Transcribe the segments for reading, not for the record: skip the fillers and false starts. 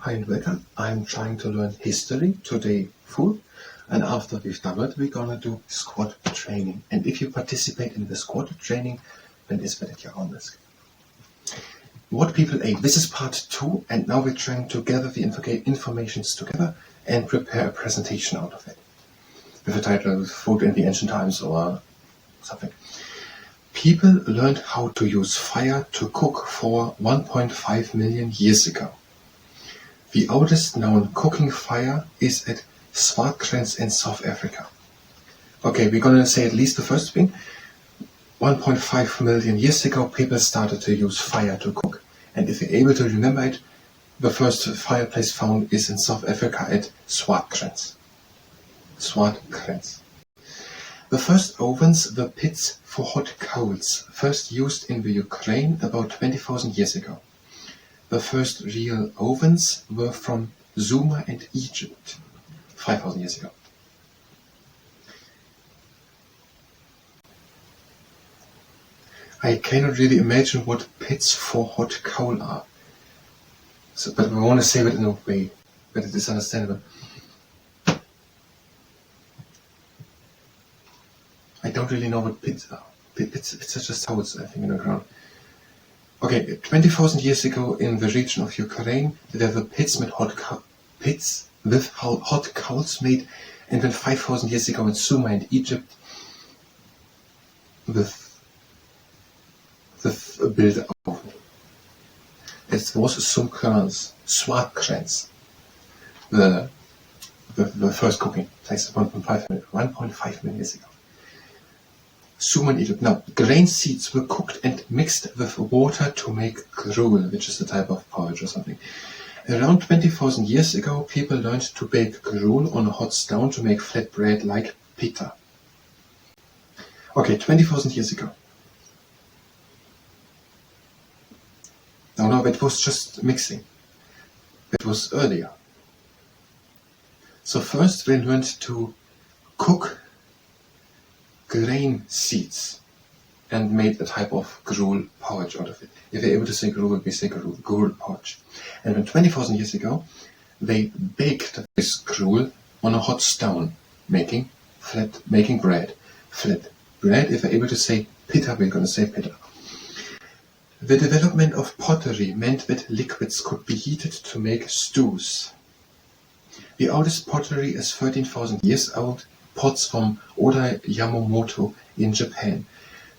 Hi and welcome. I'm trying to learn history, today food, and after we've done it, we're gonna do squat training. And if you participate in the squat training, then it's better at your own risk. What people ate. This is part 2, and now we're trying to gather the informations together and prepare a presentation out of it. With the title Food in the Ancient Times or something. People learned how to use fire to cook for 1.5 million years ago. The oldest known cooking fire is at Squattraining in South Africa. Okay, we're going to say at least the first thing. 1.5 million years ago, people started to use fire to cook. And if you're able to remember it, the first fireplace found is in South Africa at Squattraining. The first ovens were pits for hot coals, first used in the Ukraine about 20,000 years ago. The first real ovens were from Sumer and Egypt, 5,000 years ago. I cannot really imagine what pits for hot coal are, but we want to say it in a way that it is understandable. I don't really know what pits are. It's just holes, I think, in the ground. Okay, 20,000 years ago in the region of Ukraine, there were pits with hot coals made, and then 5,000 years ago in Sumer and Egypt, with the built oven. It was Squattraining, the first cooking place, 1.5 million years ago. Sumer and Egypt. Now, grain seeds were cooked and mixed with water to make gruel, which is a type of porridge or something. Around 20,000 years ago, people learned to bake gruel on a hot stone to make flat bread like pita. Okay, 20,000 years ago. No, it was just mixing. It was earlier. So first we learned to cook grain seeds and made a type of gruel porridge out of it. If you're able to say gruel, we say gruel porridge. And then 20,000 years ago, they baked this gruel on a hot stone, making bread. Flat bread, if you're able to say pita, we're going to say pita. The development of pottery meant that liquids could be heated to make stews. The oldest pottery is 13,000 years old, pots from Oda Yamamoto in Japan.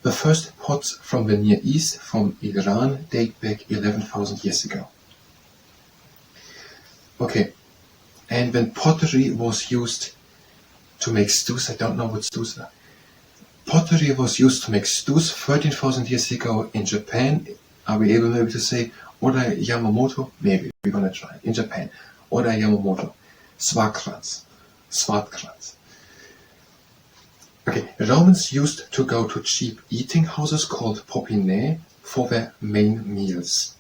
The first pots from the Near East, from Iran, date back 11,000 years ago. Okay, and when pottery was used to make stews, I don't know what stews are. Pottery was used to make stews 13,000 years ago in Japan. Are we able maybe to say Oda Yamamoto? Maybe, we're gonna try. In Japan, Oda Yamamoto, Squattraining. Okay, Romans used to go to cheap eating houses called popinae for their main meals.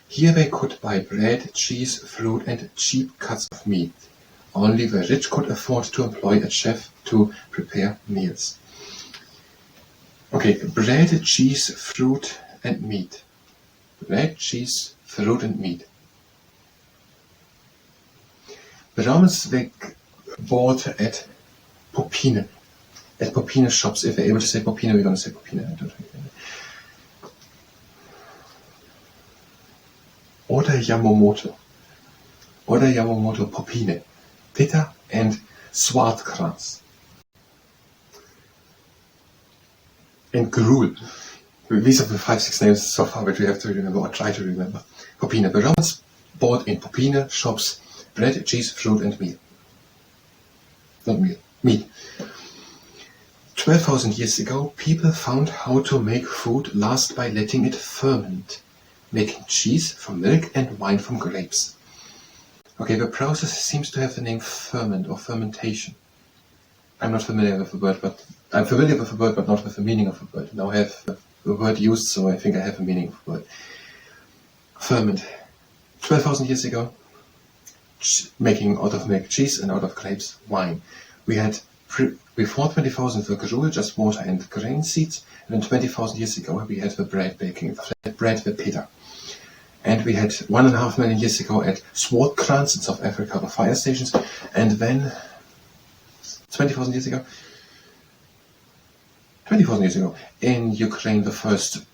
Here they could buy bread, cheese, fruit and cheap cuts of meat. Only the rich could afford to employ a chef to prepare meals. Okay, bread, cheese, fruit and meat. Bread, cheese, fruit and meat. The Romans, they bought at popine. At popine shops. If you're able to say popine, we're going to say popine. I don't know. Oda Yamamoto popine, pita and Squattraining. And gruel. These are the 5-6 names so far which we have to remember or try to remember. Popine. The Romans bought in popine shops bread, cheese, fruit and meat. Not meal. Meat. 12,000 years ago, people found how to make food last by letting it ferment, making cheese from milk and wine from grapes. Okay, the process seems to have the name ferment or fermentation. I'm not familiar with the word, but I'm familiar with the word, but not with the meaning of the word. Now I have the word used, so I think I have a meaning of the word. Ferment. 12,000 years ago, making out of milk cheese and out of grapes wine. We had before 20,000 the gruel, just water and grain seeds, and then 20,000 years ago we had the bread baking, the flat bread, the pita. And we had 1.5 million years ago at Squattraining in South Africa, the fire stations, and then 20,000 years ago, in Ukraine, the first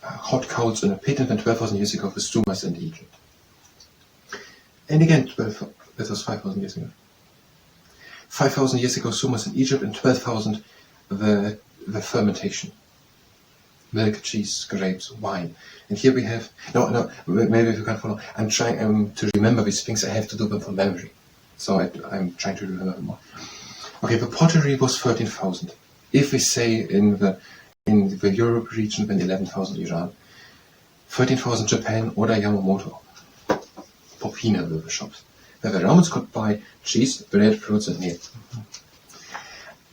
hot coals in a pit, and then 12,000 years ago, the stumas in Egypt. And again, that was 5,000 years ago. 5,000 years ago, sumas in Egypt, and 12,000 the fermentation. Milk, cheese, grapes, wine. And here we have, no, maybe if you can't follow, I'm trying to remember these things, I have to do them from memory. So I'm trying to remember them more. Okay, the pottery was 13,000. If we say in the Europe region, then 11,000 Iran. 13,000 Japan, Oda Yamamoto. Popina were the shops. Where the Romans could buy cheese, bread, fruits and meat.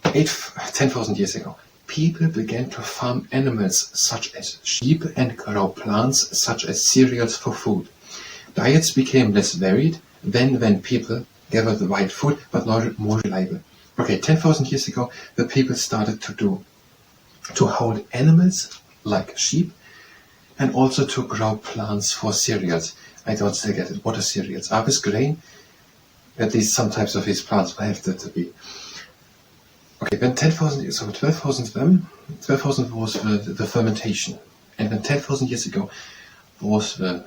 10,000 years ago, people began to farm animals such as sheep and grow plants such as cereals for food. Diets became less varied than when people gathered the right food, but more reliable. Okay, 10,000 years ago, the people started to hold animals like sheep and also to grow plants for cereals. I don't still get it. What are cereals? Are this grain? At least some types of these plants will have that to be. Okay, then 10,000 years, so 12,000 was the fermentation. And then 10,000 years ago was this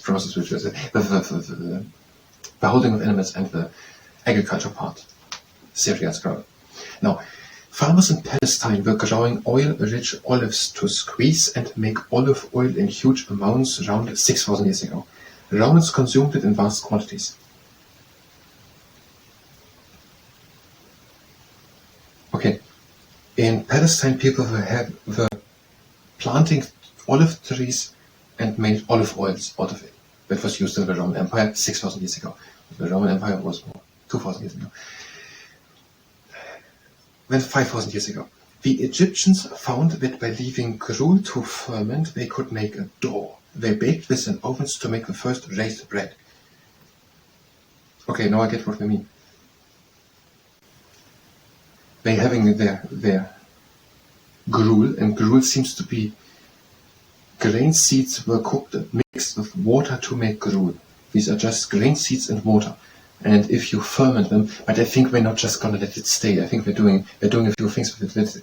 process, which was the holding of animals and the agriculture part, cereals growing. Now, farmers in Palestine were growing oil-rich olives to squeeze and make olive oil in huge amounts around 6,000 years ago. Romans consumed it in vast quantities. Okay, in Palestine, people were planting olive trees and made olive oils out of it. That was used in the Roman Empire 6,000 years ago. The Roman Empire was more 2,000 years ago. Then 5,000 years ago, the Egyptians found that by leaving gruel to ferment, they could make a dough. They baked this in ovens to make the first raised bread. Okay, now I get what we mean. They having their gruel, and gruel seems to be grain seeds were cooked and mixed with water to make gruel. These are just grain seeds and water. And if you ferment them, but I think we're not just gonna let it stay. I think we're doing a few things with it.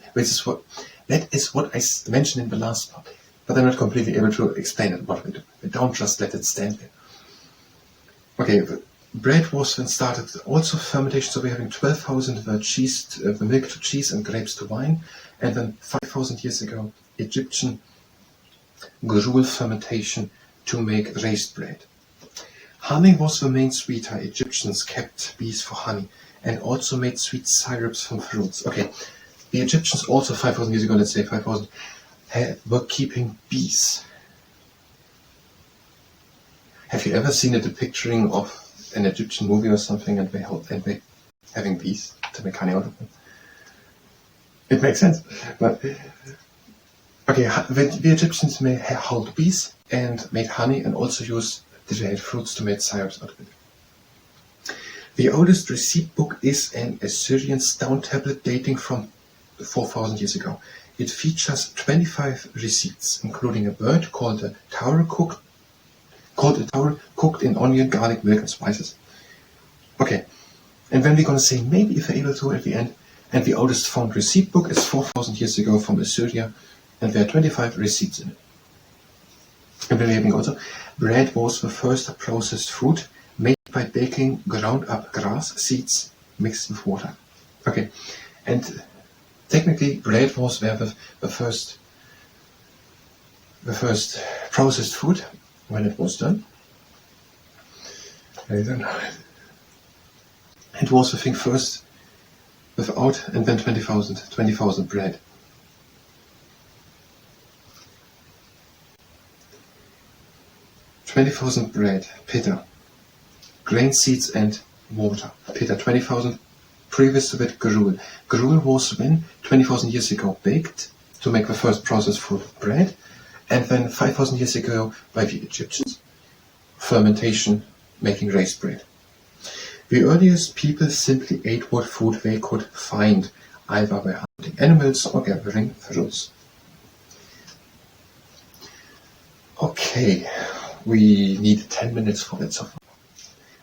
That is what I mentioned in the last part. But I'm not completely able to explain it, what we do. We don't just let it stand there. Okay, the bread was then started also fermentation, so we're having 12,000 the milk to cheese and grapes to wine, and then 5,000 years ago, Egyptian gruel fermentation to make raised bread. Honey was the main sweeter. Egyptians kept bees for honey and also made sweet syrups from fruits. Okay, the Egyptians also 5,000 years ago, let's say 5,000, were keeping bees. Have you ever seen a depicting of an Egyptian movie or something and they having bees to make honey out of them? It makes sense. But okay, the Egyptians may hold bees and made honey and also used dried fruits to make syrups out of it. The oldest receipt book is an Assyrian stone tablet dating from 4,000 years ago. It features 25 receipts, including a bird called a tower cooked in onion, garlic, milk, and spices. Okay, and then we're going to say maybe if we're able to at the end. And the oldest found receipt book is 4,000 years ago from Assyria, and there are 25 receipts in it. And then we're having also bread was the first processed food made by baking ground up grass seeds mixed with water. Okay, and technically bread was the first processed food when it was done. I don't know. It was, I think, first without, and then 20,000 bread. Bread, pitta, grain seeds and water. Pitta, 20,000. Previous to that, gruel. Gruel was when 20,000 years ago baked to make the first processed food, bread, and then 5,000 years ago by the Egyptians, fermentation, making raised bread. The earliest people simply ate what food they could find, either by hunting animals or gathering fruits. Okay, we need 10 minutes for it so far.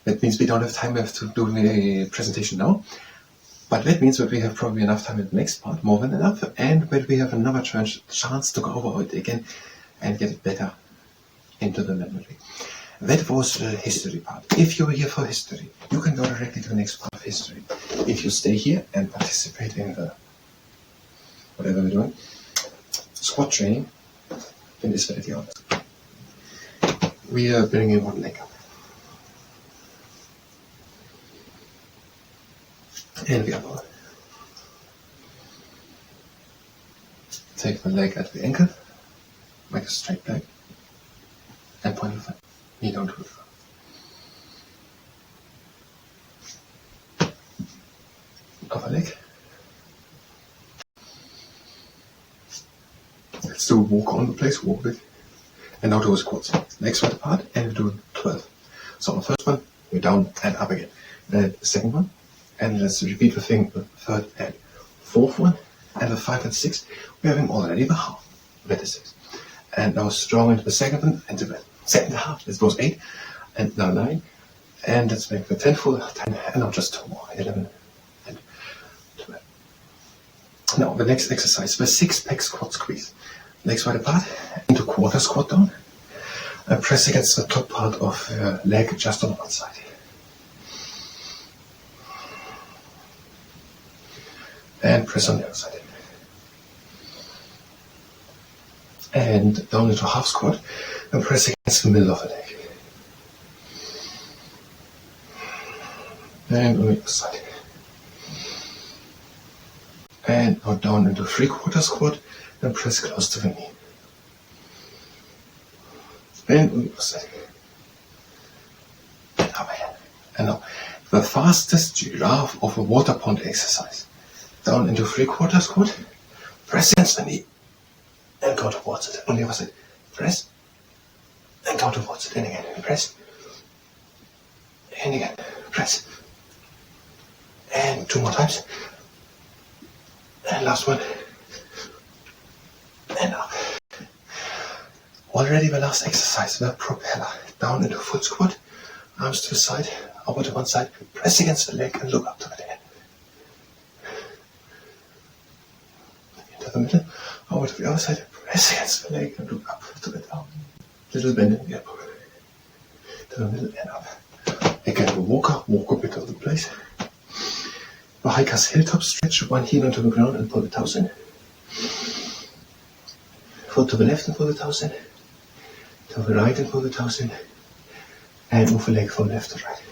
That means we don't have time, we have to do a presentation now. But that means that we have probably enough time in the next part, more than enough, and that we have another chance to go over it again and get it better into the memory. That was the history part. If you're here for history, you can go directly to the next part of history. If you stay here and participate in the whatever we're doing, squat training, then it's very honest. We are bringing one leg up. And we up. Take the leg at the ankle, make a straight leg, and point the foot. Knee down to the floor. Upper leg. Let's do a walk on the place, walk it. And now do a squats. Legs wide apart, and we do 12. So on the first one, we're down and up again. Then the second one, and let's repeat the thing, the third and fourth one, and the 5 and 6, we're having already the half. That is 6. And now strong into the second one, and the second half, this was 8, and now 9, and let's make the 10 full, 10, and now just 2 more, 11, and 12. Now the next exercise, the 6-pack squat squeeze. Legs wide apart, into quarter squat down, and press against the top part of the leg just on one side. And press on the other side. And down into half squat, and press against the middle of the leg. And on the other side. And now down into 3/4 squat, and press close to the knee. And on the other side. And up again. And now, the fastest giraffe of a water pond exercise. Down into 3/4 squat, press against the knee, and go towards it. On the other side, press, and go towards it. And again, press, and again, press. And 2 more times. And last one. And up. Already the last exercise, the propeller. Down into foot squat, arms to the side, over to one side, press against the leg and look up to the head. Into the middle, over to the other side, press against the leg and look up to the down. Little bend in the elbow. To the middle and up. Again, the walker, walk a bit of the place. The hiker's hilltop stretch, one heel onto the ground and pull the toes in. Foot to the left and pull the toes in. To the right and pull the toes in. And move the leg from left to right.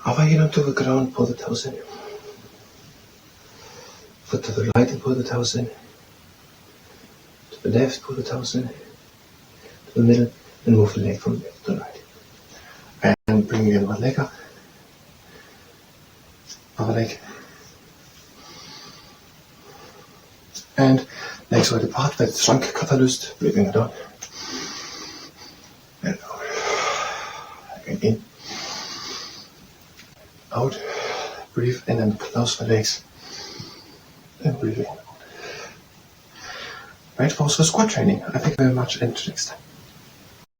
Other heel onto the ground, pull the toes in. Foot to the right and pull the toes in. To the left, pull the toes in. To the middle, and move the leg from left to right. And bring in one leg up. Other leg. And legs wide apart, that trunk catalyst, breathing it down. And out. Again in. Out. Breathe in and close the legs. And breathe in. Right, folks, for squat training. I thank you very much and next time.